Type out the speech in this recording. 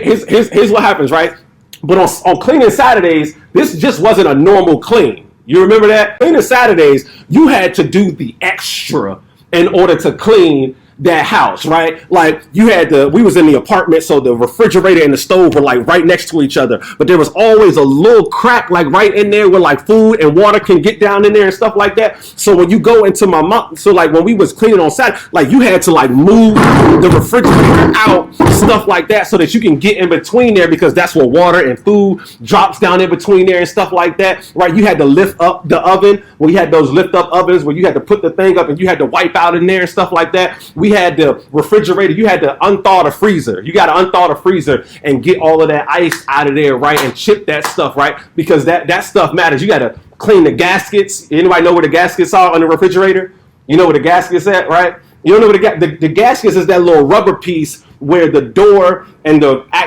here's what happens, right? But on cleaning Saturdays, this just wasn't a normal clean. You remember that? Cleaning Saturdays, you had to do the extra in order to clean that house, right? Like you had we was in the apartment, so the refrigerator and the stove were like right next to each other, but there was always a little crack like right in there where like food and water can get down in there and stuff like that. So when you go into my mom, so like when we was cleaning on Saturday, like you had to like move the refrigerator out, stuff like that, so that you can get in between there, because that's where water and food drops down in between there and stuff like that, right? You had to lift up the oven. We had those lift up ovens where you had to put the thing up and you had to wipe out in there and stuff like that. We had the refrigerator. You had to unthaw the freezer. You got to unthaw the freezer and get all of that ice out of there, right? And chip that stuff, right? Because that stuff matters. You got to clean the gaskets. Anybody know where the gaskets are on the refrigerator? You know where the gaskets at, right? You don't know where the gaskets is, that little rubber piece where the door and the actual